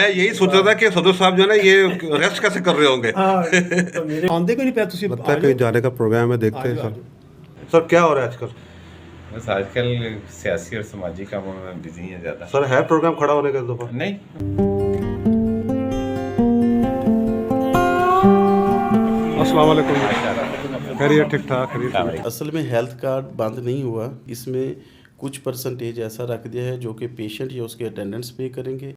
यही सोच रहा था कि सदर साहब जो है ना ये रेस्ट कैसे कर रहे होंगे। तो मेरे आंदे को नहीं पे तुसी लगता है कहीं जाने का प्रोग्राम है, देखते हैं सर। सर क्या हो रहा है आजकल? बस आजकल सियासी और समाजी कामों में बिजी हैं ज़्यादा। सर है प्रोग्राम खड़ा होने का इस दफा? नहीं, अस्सलाम वालेकुम। खैरियत, ठीक ठाक खैरियत। असल में हेल्थ कार्ड बंद नहीं हुआ, इसमें कुछ परसेंटेज ऐसा रख दिया है जो कि पेशेंट या उसके अटेंडेंट्स पे करेंगे।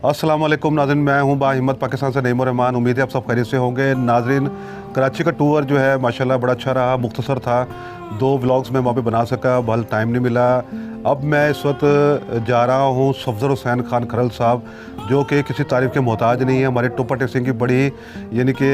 अस्सलाम वालेकुम नाज़रीन, मैं हूं बाहिम्मत पाकिस्तान से नईम रहमान। उम्मीद है आप सब खैरियत से होंगे। नाज़रीन, कराची का टूर जो है माशाल्लाह बड़ा अच्छा रहा, मुख्तसर था। 2 व्लॉग्स में वहाँ पे बना सका, बहुत टाइम नहीं मिला। अब मैं इस वक्त जा रहा हूँ सफदर हुसैन खान खरल साहब, जो कि किसी तारीफ़ के मोहताज नहीं है। हमारे टोपा टेक्सिंग की बड़ी यानी कि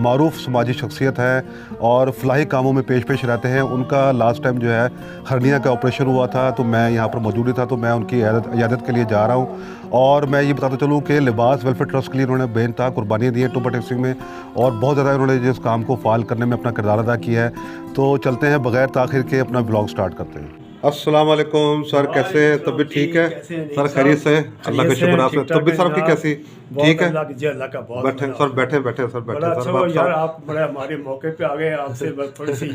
मारूफ समाजी शख्सियत है और फलाही कामों में पेश रहते हैं। उनका लास्ट टाइम जो है हर्निया का ऑपरेशन हुआ था, तो मैं यहाँ पर मौजूद ही था, तो मैं उनकी इयादत के लिए जा रहा हूँ। और मैं ये बताता चलूँ कि लिबास वेलफेयर ट्रस्ट के लिए उन्होंने बेनतहा कुर्बानियाँ दी हैं टोपा टेक्सिंग में, और बहुत ज़्यादा उन्होंने जिस काम को फाल करने में अपना किरदार अदा किया है। तो चलते हैं बगैर ताखिर के अपना ब्लॉग स्टार्ट करते हैं। अस्सलाम वालेकुम सर, कैसे हैं? तबीयत ठीक है सर? खैरियत से? अल्लाह का शुक्र। आप तबीयत सर आपकी कैसी ठीक है? बैठे सर, बैठे बैठे सर, बैठे सर। यार आप बड़े हमारे मौके पे आ गए, आपसे थोड़ी सी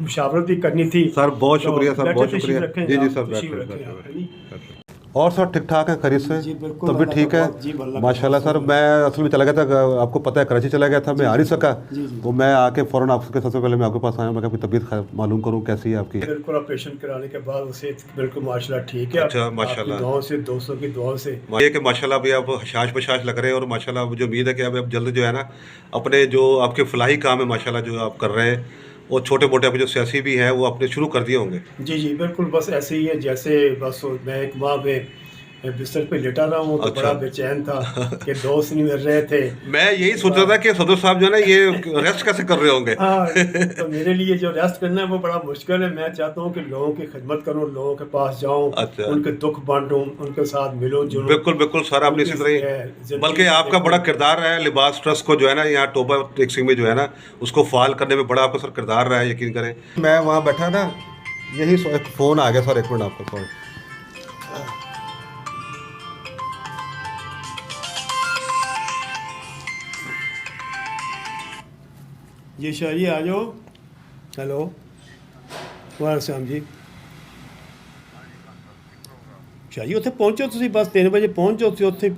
मुशावरत भी करनी थी सर। बहुत तो शुक्रिया सर, बहुत शुक्रिया। जी जी सर, तशरीफ बैठे रखें बैठे। आप। और सर ठीक ठाक है, खैरियत से? जी, बिल्कुल, तबीयत अल्लाह ठीक का है बहुत- जी, अल्लाह का माशाल्लाह बहुत सर। मैं असल में चला गया था, आपको पता है कराची चला गया था, मैं आ नहीं सका। तो मैं आके फ़ौरन आपके सबसे पहले मैं आपके पास आया, मैं कहा अपनी तबीयत मालूम करूँ कैसी है आपकी। बिल्कुल ऑपरेशन कराने के बाद उसे बिल्कुल माशाल्लाह ठीक है। अच्छा, आपकी माशाल्लाह। दुआओं से, दोस्तों की दुआओं से ये कि माशाल्लाह अभी आप हशाश बशाश लग रहे हैं, और माशाल्लाह मुझे उम्मीद है कि अब जल्द जो है ना अपने जो आपके फलाही काम है माशाल्लाह जो आप कर रहे हैं, और छोटे मोटे अभी जो सियासी भी हैं वो आपने शुरू कर दिए होंगे। जी जी बिल्कुल, बस ऐसे ही है जैसे बस मैं एक माह में बिस्तर पे लेटा रहा हूँ तो अच्छा। बड़ा बेचैन था कि दोस्त नहीं मिल रहे थे। मैं यही सोच रहा था कि सदर साहब जो है ना ये रेस्ट कैसे कर रहे होंगे। हाँ, तो मेरे लिए जो रेस्ट करना है वो बड़ा मुश्किल है। मैं चाहता हूँ कि लोगों की खिदमत करूँ, लोगों के पास जाऊँ, अच्छा। उनके दुख बांटूँ, उनके साथ मिलूँ जुलूँ। बिल्कुल बिल्कुल सर, आपने इसी तरह, बल्कि आपका बड़ा किरदार रहा है लिबास ट्रस्ट को जो है ना यहाँ टोपा टेक्सिंग में जो है ना उसको फाल करने में बड़ा आपका सर किरदार रहा है, यकीन करें। मैं वहाँ बैठा ना, यही एक फ़ोन आ गया सर, एक मिनट आपका कॉल। जी शाह जी आ जाओ। हेलो वालेकुम जी। शाह जी उत्थे पहुंचो, तुसी बस 3 बजे पहुंच जाओ,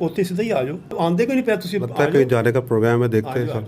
उत्थे सीधा ही आ जाओ। आंदे को नहीं पे तुसी। लगता है कहीं जाने का प्रोग्राम है, देखते हैं सर।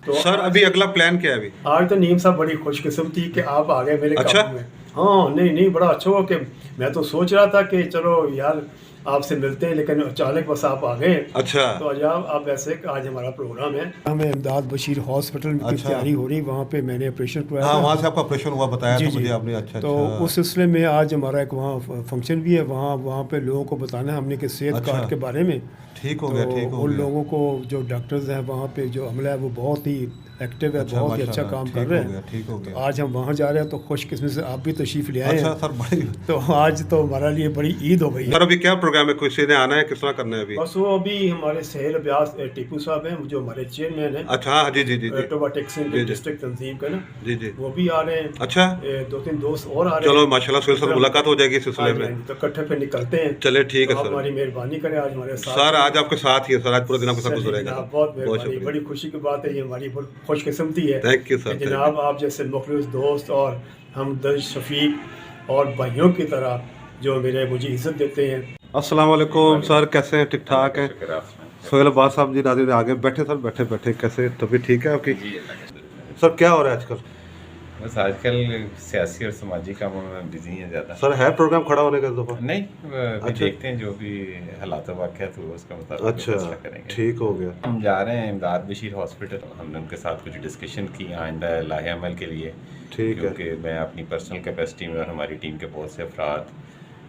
तो सर अभी अगला प्लान क्या है अभी? आज तो नीम साहब बड़ी खुशकिस्मत थी कि आप आ गए मेरे अच्छा? काबू में। हाँ, नहीं नहीं, बड़ा अच्छा हुआ कि मैं तो सोच रहा था कि चलो यार आपसे मिलते हैं, लेकिन अचानक बस आप आ गए। अच्छा। तो आप ऐसे आज हमारा प्रोग्राम है, हमें इमदाद बशीर हॉस्पिटल की अच्छा। तैयारी हो रही, वहाँ पे मैंने ऑपरेशन करवाया हाँ, था। वहाँ से आपका ऑपरेशन हुआ बताया जी तो जी मुझे आपने। अच्छा तो अच्छा। उस सिलसिले में आज हमारा एक वहाँ फंक्शन भी है, वहाँ पे लोगों को बताना है हमने कि सेहत अच्छा। कार्ड के बारे में। ठीक हो तो गया, ठीक हो उन गया। लोगों को जो डॉक्टर्स हैं वहाँ पे जो अमला है वो बहुत ही एक्टिव है, अच्छा, बहुत ही अच्छा माशाल्लाह, काम ठीक कर रहे हो गया, हैं। ठीक हो तो गया। आज हम वहाँ जा रहे हैं, तो खुशकिस्मत से आप भी तशरीफ़ ले आए अच्छा हैं। सर, बड़ी। तो आज तो हमारा लिए बड़ी ईद हो गई है। सर अभी क्या प्रोग्राम है, किसी ने आना है, किस तरह करना है अभी? बस वो अभी हमारे सहेल अब्यास टिप्पू साहब हैं जो हमारे चेयरमैन हैं अच्छा, हाँ जी जी जी जी टोबा टेक्सिंग जी, के जी। डिस्ट्रिक्ट तंजीम का ना, जी जी। वो भी आ रहे हैं। अच्छा। 2-3 दोस्त और आ रहे चलो हैं। माशाल्लाह, सुहेल सर मुलाकात हो जाएगी इस हाँ सिलसिले जी, हाँ में। जी, तो इकट्ठे पे निकलते हैं। चले ठीक है तो आप सर। हमारी मेहरबानी करें आज हमारे साथ। सर आज आपके साथ ही है सर, आज पूरे दिन आपके साथ चलिए गुजरेगा। जनाब, बहुत मेहरबानी, शुक्रिया। बड़ी खुशी की बात है, ये हमारी बहुत खुशकिस्मती है। थैंक यू सर, कि जनाब आप जैसे मुखलिस दोस्त और हमदर्द शफीक और भाइयों की तरह जो मुझे इज्जत देते हैं। अस्सलाम वालेकुम सर, कैसे हैं? ठीक ठाक हैं? शुक्र आप। सोहेल अब्बास साहब जी नाज़रीन आगे बैठे सर, बैठे बैठे। कैसे तबीयत ठीक है आपकी? जी, सर क्या हो रहा है आजकल? बस आजकल सियासी और समाजी कामों में बिजी हैं ज़्यादा। सर है प्रोग्राम खड़ा होने का इस दफा? नहीं, अभी अच्छा। देखते हैं जो भी हालात वाक़यात हुए उसका मुताबिक अच्छा, फैसला करेंगे। ठीक हो गया। हम जा रहे हैं इमदाद बशीर हॉस्पिटल, हमने उनके साथ कुछ डिस्कशन की आइंदा लाहे अमल के लिए। ठीक है। क्योंकि मैं अपनी पर्सनल कैपेसिटी में और हमारी टीम के बहुत से अफराद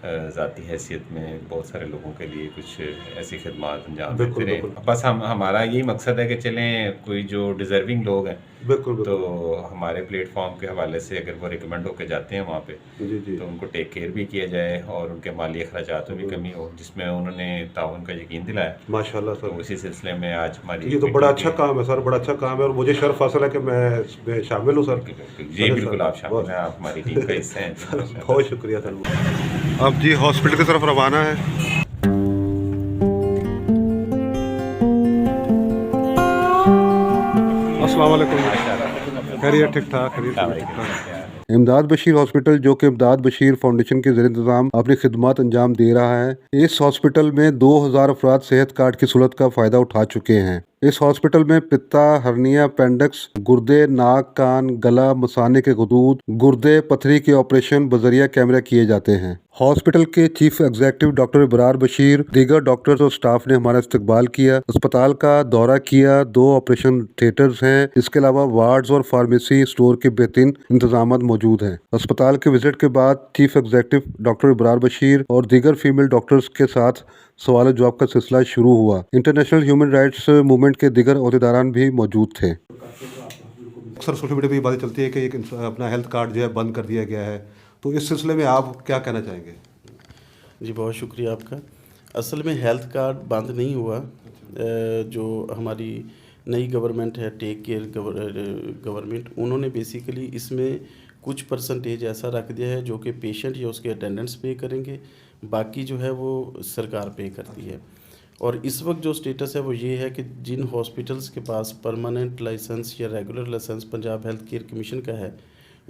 ज़ाती हैसियत में बहुत सारे लोगों के लिए कुछ ऐसी खिदमत अंजाम बिल्कुल, देते रहें। बिल्कुल। बस हमारा यही मकसद है कि चलें कोई जो डिज़र्विंग लोग हैं बिल्कुल, तो बिल्कुल। हमारे प्लेटफॉर्म के हवाले से अगर वो रिकमेंड होकर जाते हैं वहाँ पे जी, जी। तो उनको टेक केयर भी किया जाए और उनके माली अखराजात में भी कमी हो, जिसमें उन्होंने ताउन का यकीन दिलाया। माशाल्लाह तो सर। इसी सिलसिले में आज हमारी ये तो बड़ा मीटिंग अच्छा भी- काम है सर, बड़ा अच्छा काम है और मुझे शर्फ हासिल है कि मैं इसमें शामिल हूँ सर। जी चलें बिल्कुल सर, आप शामिल हैं, आप हमारी टीम का हिस्सा हैं जी, माशाल्लाह। बहुत शुक्रिया सर। अब जी हॉस्पिटल की तरफ रवाना है। अस्सलाम वालेकुम। खैरियत ठीक ठाक, खैरियत ठीक ठाक। इमदाद बशीर हॉस्पिटल जो कि इमदाद बशीर फाउंडेशन के ज़रिए इंतज़ाम अपनी खिदमत अंजाम दे रहा है। इस हॉस्पिटल में 2000 अफराद सेहत कार्ड की सहूलत का फ़ायदा उठा चुके हैं। इस हॉस्पिटल में पित्ता, हर्निया, अपेंडिक्स, गुर्दे, नाक, कान, गला, मसाने के गदूद, गुर्दे, पथरी के ऑपरेशन बजरिया कैमरा किए जाते हैं। हॉस्पिटल के chief executive doctor Ibrar Bashir, दीगर डॉक्टर्स और स्टाफ ने हमारा इस्तकबाल किया, अस्पताल का दौरा किया। 2 ऑपरेशन थिएटर्स हैं। इसके अलावा वार्ड्स और फार्मेसी स्टोर के बेहतरीन इंतजाम मौजूद हैं। अस्पताल के विजिट के बाद chief executive doctor Ibrar Bashir और दीगर फीमेल डॉक्टर्स के साथ सवाल जवाब का सिलसिला शुरू हुआ। इंटरनेशनल ह्यूमन राइट्स मूवमेंट के दीगर अहदेदारान भी मौजूद थे। अक्सर सोशल मीडिया पर ये बातें चलती है कि एक अपना हेल्थ कार्ड जो है बंद कर दिया गया है, तो इस सिलसिले में आप क्या कहना चाहेंगे? जी बहुत शुक्रिया आपका। असल में हेल्थ कार्ड बंद नहीं हुआ। जो हमारी नई गवर्नमेंट है, टेक केयर गवर्नमेंट, उन्होंने बेसिकली इसमें कुछ परसेंटेज ऐसा रख दिया है जो कि पेशेंट या उसके अटेंडेंट्स पे करेंगे, बाकी जो है वो सरकार पे करती है। और इस वक्त जो स्टेटस है वो ये है कि जिन हॉस्पिटल्स के पास परमानेंट लाइसेंस या regular licence Punjab health care commission का है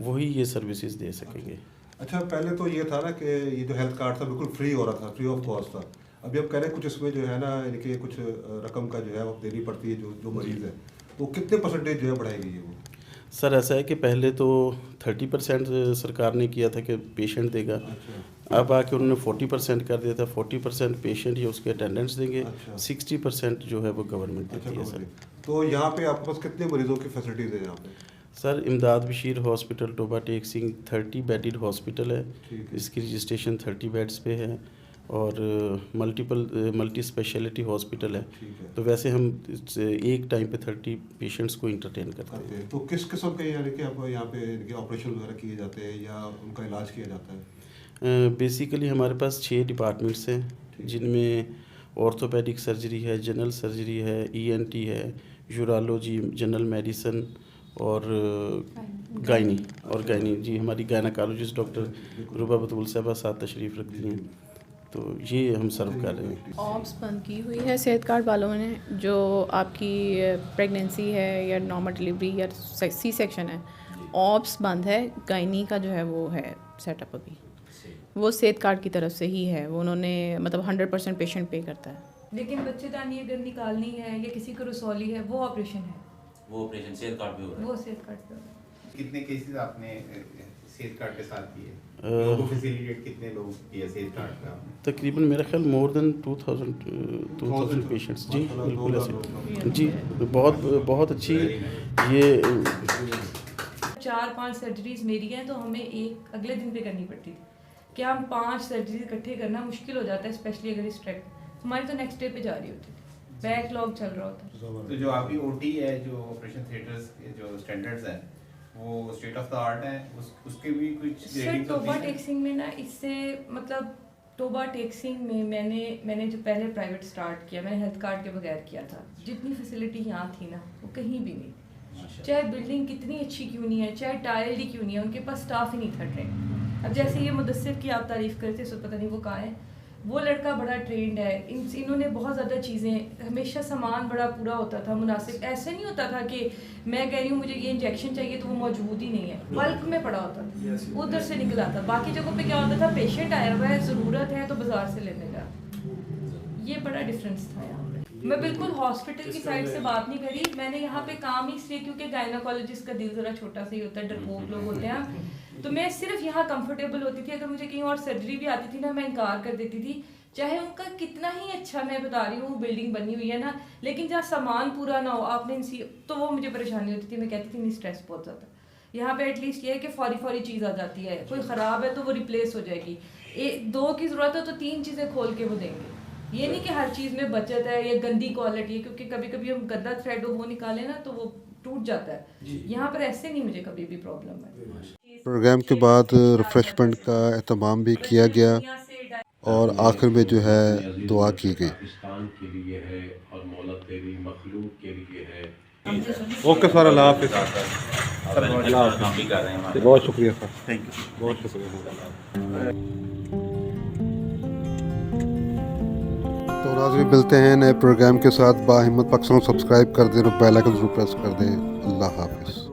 वही ये सर्विसेज दे सकेंगे। अच्छा, पहले तो ये था ना कि ये जो हेल्थ कार्ड था बिल्कुल फ्री हो रहा था, फ्री ऑफ कॉस्ट था। अभी अब कह रहे हैं कुछ इसमें जो है ना, यानी कि कुछ रकम का जो है वो देनी पड़ती है जो मरीज़ है, तो कितने परसेंटेज जो है बढ़ाएगी ये वो? सर ऐसा है कि पहले तो 30% सरकार ने किया था कि पेशेंट देगा। अब आके उन्होंने 40% कर दिया था। 40% पेशेंट या उसके अटेंडेंट्स देंगे। अच्छा। 60% जो है वो गवर्नमेंट अच्छा, देती है सर। तो यहाँ पे आपके पास कितने मरीजों की फैसिलिटीज़ है यहाँ पे? Sir Imdad Bashir hospital Toba Tek Singh 30 bedded hospital है। ठीक है। इसकी रजिस्ट्रेशन 30 बेड्स पे है और मल्टी स्पेशलिटी हॉस्पिटल है। ठीक है। तो वैसे हम एक टाइम पे 30 पेशेंट्स को इंटरटेन करते हैं। तो किस किस्म के यानी कि आप यहाँ पे इनके ऑपरेशन वगैरह किए जाते हैं या उनका इलाज किया जाता है? बेसिकली हमारे पास 6 डिपार्टमेंट्स हैं जिनमें ऑर्थोपेडिक सर्जरी है, जनरल सर्जरी है, ENT है, यूरोलॉजी, जनरल मेडिसन और गायनी जी हमारी गायनाकोलॉजिस्ट डॉक्टर रुबा बतूल साहबा साथ तशरीफ़ रखती हैं। तो ये हम सर्व कर रहे हैं। ऑप्स बंद की हुई है सेहत कार्ड वालों ने। जो आपकी प्रेगनेंसी है या नॉर्मल डिलीवरी या सी सेक्शन है, ऑप्स बंद है। गायनी का जो है वो है सेटअप अभी वो सेहत कार्ड की तरफ से ही है। वो उन्होंने मतलब 100% पेशेंट पे करता है। लेकिन बच्चेदानी अगर निकालनी है या किसी को रसौली है वो ऑपरेशन है, वो ऑपरेशन सेहत कार्ड पे हो रहा है। वो सेहत कार्ड पे होगा। कितने केसेस आपने सेहत कार्ड के साथ किए? अ, लोगों को फैसिलिटेट कितने लोग किए सेहत कार्ड पे आपने? तकरीबन मेरा ख्याल मोर देन 2000 पेशेंट्स। जी बिल्कुल ऐसे जी बहुत अच्छी ये 4-5 सर्जरीज मेरी हैं तो हमें एक अगले दिन पे करनी पड़ती थी। क्या हम 5 सर्जरीज इकट्ठे करना मुश्किल हो जाता है, स्पेशली अगर इस ट्रैक हमारी तो नेक्स्ट डे पे जा रही होती थी, बैकलॉग चल रहा होता है। तो जो आपकी ओटी है, जो ऑपरेशन थिएटर्स के जो स्टैंडर्ड्स हैं वो स्टेट ऑफ द आर्ट है, उसके भी कुछ सर रेटिंग टोबा टेक्सिंग में ना, इससे मतलब टोबा टेक्सिंग में मैंने जो पहले प्राइवेट स्टार्ट किया, मैंने हेल्थ कार्ड के बगैर किया था। जितनी फैसिलिटी यहाँ थी ना वो कहीं भी नहीं थी। चाहे बिल्डिंग कितनी अच्छी क्यों नहीं है, चाहे टाइल्ड ही क्यों नहीं है, उनके पास स्टाफ ही नहीं था ट्रेन। अब जैसे ये मुदस्सिर की आप तारीफ़ करते सो पता नहीं वो कहाँ है, वो लड़का बड़ा ट्रेंड है। इन्होंने बहुत ज़्यादा चीज़ें, हमेशा सामान बड़ा पूरा होता था, मुनासिब। ऐसे नहीं होता था कि मैं कह रही हूँ मुझे ये इंजेक्शन चाहिए तो वो मौजूद ही नहीं है, बल्क में पड़ा होता था, उधर से निकला था। बाकी जगहों पे क्या होता था, पेशेंट आया हुआ है, ज़रूरत है तो बाजार से लेने का। ये बड़ा डिफरेंस था यहाँ पे। मैं बिल्कुल हॉस्पिटल की साइड से बात नहीं करी। मैंने यहाँ पे काम ही इसलिए क्योंकि गायनाकोलॉजिस्ट का दिल ज़रा छोटा सा ही होता है, डरपोक लोग होते हैं। तो मैं सिर्फ यहाँ कंफर्टेबल होती थी। अगर मुझे कहीं और सर्जरी भी आती थी ना, मैं इनकार कर देती थी, चाहे उनका कितना ही अच्छा, मैं बता रही हूँ बिल्डिंग बनी हुई है ना, लेकिन जहाँ सामान पूरा ना हो, आपने तो वो मुझे परेशानी होती थी। मैं कहती थी नहीं, स्ट्रेस बहुत ज़्यादा, यहाँ पे एटलीस्ट ये है कि फौरी चीज़ आ जाती है, कोई ख़राब है तो वो रिप्लेस हो जाएगी, दो की ज़रूरत है तो 3 चीज़ें खोल के वो देंगे। ये नहीं कि हर चीज़ में बचत है या गंदी क्वालिटी है, क्योंकि कभी कभी हम गंदा थ्रेड वो निकालें ना तो वो टूट जाता है। यहाँ पर ऐसे नहीं मुझे कभी भी प्रॉब्लम है। प्रोग्राम के बाद रिफ्रेशमेंट का एहतमाम भी किया गया और आखिर में जो है दुआ की गई। पाकिस्तान के लिए है और मौला तेरी मखलूक के लिए है। ओके सर, अल्लाह हाफिज़। काम भी कर रहे हैं। बहुत शुक्रिया सर, थैंक यू, बहुत शुक्रिया। तो नाज़रीन मिलते हैं नए प्रोग्राम के साथ। बाहिम्मत पाकिस्तान सब्सक्राइब कर दें और बेल आइकन ज़रूर प्रेस कर दें। अल्लाह हाफिज़।